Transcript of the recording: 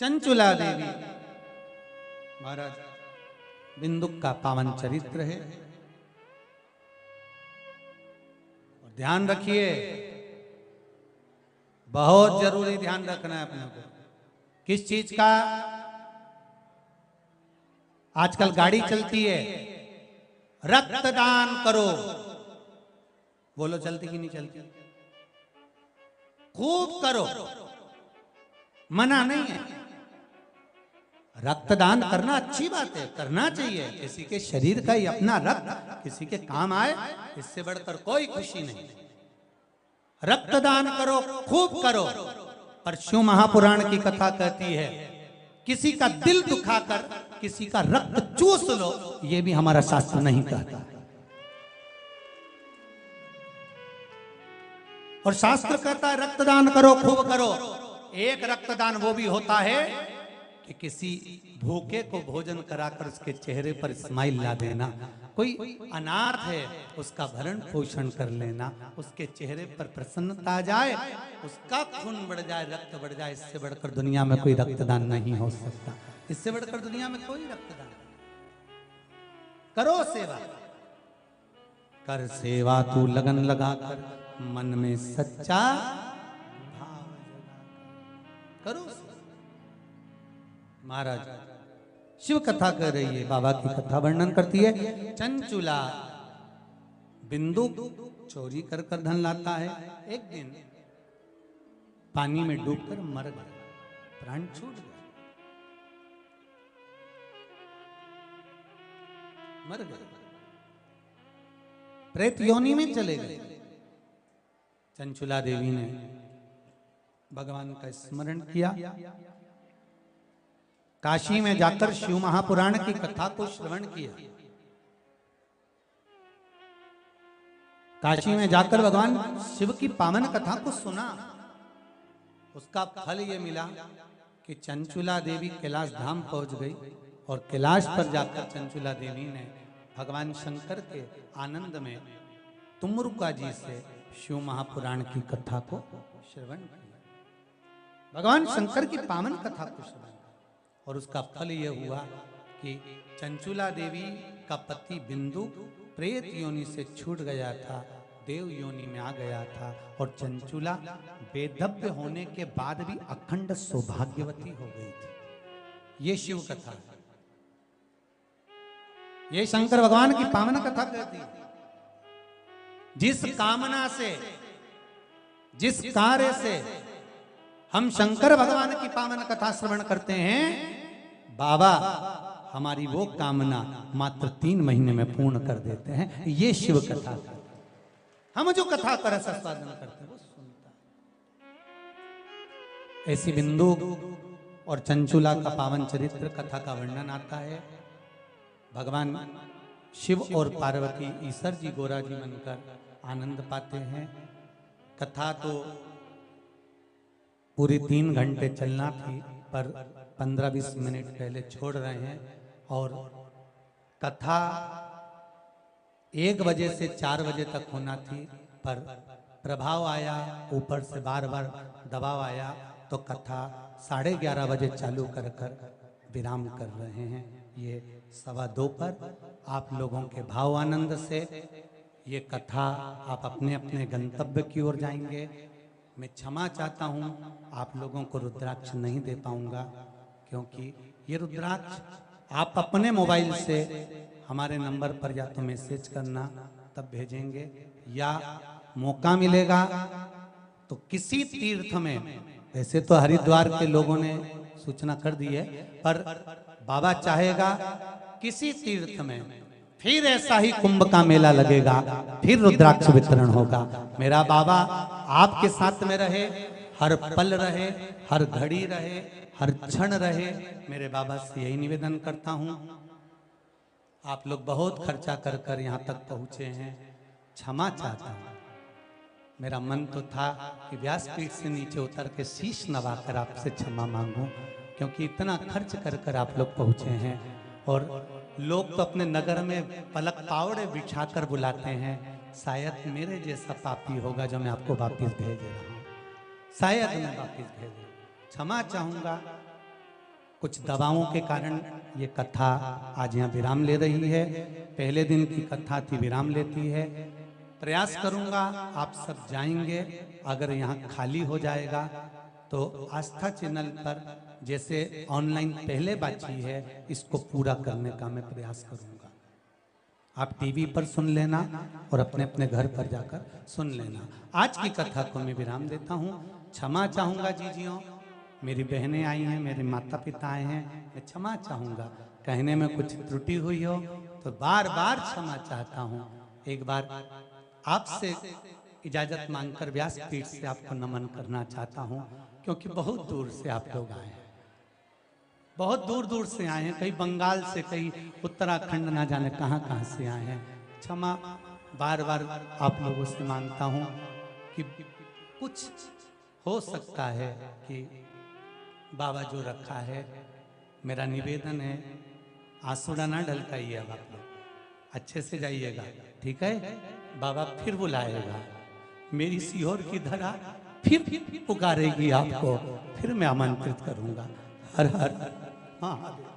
चंचुला देवी महाराज बिंदुक का पावन चरित्र है। और ध्यान रखिए, बहुत जरूरी ध्यान रखना है अपने को। किस चीज का? आजकल गाड़ी चलती है, रक्तदान करो। बोलो चलती कि नहीं चलती? खूब करो, मना नहीं है। रक्तदान करना अच्छी बात है, करना चाहिए। किसी के शरीर का ही अपना रक्त किसी के काम आए, इससे बढ़कर कोई खुशी नहीं। रक्तदान करो, खूब करो। पर शिव महापुराण की कथा कहती है, किसी का दिल दुखाकर किसी का रक्त चूस लो, ये भी हमारा शास्त्र नहीं कहता। और शास्त्र कहता है रक्तदान करो, खूब करो। एक रक्तदान वो भी होता है कि किसी भूखे को भोजन कराकर उसके चेहरे पर स्माइल ला देना। कोई अनाथ है, उसका भरण पोषण कर लेना, उसके चेहरे पर प्रसन्नता आ जाए, उसका खून बढ़ जाए, रक्त बढ़ जाए। इससे बढ़कर दुनिया में कोई रक्तदान नहीं हो सकता। इससे बढ़कर दुनिया में कोई रक्तदान। करो सेवा, कर सेवा तू लगन लगाकर, मन में सच्चा भाव करो। महाराज शिव कथा कर रही है, बाबा की कथा वर्णन करती है। चंचुला बिंदु चोरी कर कर धन लाता है। एक दिन पानी में डूबकर मर गया, प्राण छूट गया, मर गए, प्रेत योनि में चले गए। चंचुला देवी ने भगवान का स्मरण किया, काशी में जाकर शिव महापुराण की कथा को श्रवण किया। काशी में जाकर भगवान शिव की पावन कथा को सुना। उसका फल ये मिला कि चंचुला देवी कैलाश धाम पहुंच गई। और कैलाश पर जाकर चंचुला देवी ने भगवान शंकर के आनंद में तुमरुका जी से शिव महापुराण की कथा को श्रवण किया। भगवान शंकर की पावन कथा को श्रवण, और उसका फल यह हुआ कि चंचुला देवी का पति बिंदु प्रेत योनि से छूट गया था, देव योनि में आ गया था। और चंचुला वेदव्य होने के बाद भी अखंड सौभाग्यवती हो गई थी। ये शिव कथा, ये शंकर भगवान की पावन कथा कहती है। जिस कामना से, जिस कार्य से हम शंकर भगवान की पावन कथा श्रवण करते हैं, बाबा हमारी वो कामना मात्र 3 महीने में पूर्ण कर देते हैं। ये शिव कथा, हम जो कथा कर आस्वादन करते हैं वो सुनता है। ऐसी बिंदु और चंचुला का पावन चरित्र कथा का वर्णन आता है। भगवान शिव और पार्वती ईश्वर जी गोरा जी बनकर आनंद पाते हैं। कथा तो पूरी 3 घंटे चलना थी, पर 15-20 मिनट पहले छोड़ रहे हैं। और कथा 1 बजे से 4 बजे तक होना थी, पर प्रभाव आया, ऊपर से बार बार दबाव आया, तो कथा 11:30 बजे चालू कर कर विराम कर रहे हैं। ये 2:15 पर आप लोगों के भाव आनंद से ये कथा आप अपने अपने गंतव्य की ओर जाएंगे। मैं क्षमा चाहता हूँ, आप लोगों को रुद्राक्ष नहीं दे पाऊंगा, क्योंकि ये रुद्राक्ष आप अपने मोबाइल से हमारे नंबर पर या तो मैसेज करना तब भेजेंगे, या मौका मिलेगा तो किसी तीर्थ में, वैसे तो हरिद्वार के लोगों ने सूचना कर दी है, पर बाबा चाहेगा किसी तीर्थ में फिर ऐसा ही कुंभ का मेला लगेगा, फिर रुद्राक्ष वितरण होगा। मेरा बाबा आपके साथ में रहे, हर पल रहे, हर घड़ी रहे, हर क्षण रहे। मेरे बाबा से यही निवेदन करता हूँ। आप लोग बहुत खर्चा कर कर यहाँ तक पहुँचे हैं, क्षमा चाहता हूँ। मेरा मन तो था कि व्यासपीठ से नीचे उतर के शीश नवाकर आपसे क्षमा मांगूं, क्योंकि इतना खर्च कर कर आप लोग पहुँचे हैं। और लोग तो अपने नगर में पलक पावड़े बिछाकर बुलाते हैं। शायद मेरे जैसा पापी होगा जो मैं आपको वापिस भेज रहा हूँ, शायद मैं वापिस भेज। क्षमा चाहूँगा कुछ दबावों के कारण ये कथा आज यहाँ विराम ले रही है। पहले दिन की कथा थी, विराम लेती है। प्रयास करूंगा आप सब जाएंगे, अगर यहाँ खाली हो जाएगा तो आस्था चैनल पर जैसे ऑनलाइन पहले बाची है, इसको पूरा करने का मैं प्रयास करूंगा। आप टीवी पर सुन लेना और अपने अपने घर पर जाकर सुन लेना। आज की कथा को मैं विराम देता हूँ। क्षमा चाहूंगा जीजियों, मेरी बहनें आई हैं, मेरे माता पिता आए हैं, मैं क्षमा चाहूंगा। कहने में कुछ त्रुटि हुई हो तो बार बार क्षमा चाहता हूँ। एक बार आपसे इजाजत मांगकर व्यासपीठ से आपको नमन करना चाहता हूँ, क्योंकि बहुत दूर से आप लोग आए हैं, बहुत दूर दूर से आए हैं, कई बंगाल से, कई उत्तराखंड, ना जाने कहाँ कहाँ से आए हैं। क्षमा बार बार आप लोगों से मांगता हूँ कि कुछ हो सकता है कि बाबा जो रखा है, मेरा निवेदन है आंसुड़ा ना ढलकाइएगा, आप लोग अच्छे से जाइएगा, ठीक है। बाबा फिर बुलाएगा, मेरी सीहोर की धरा फिर पुकारेगी आपको, फिर मैं आमंत्रित करूंगा। हर हर महादेव।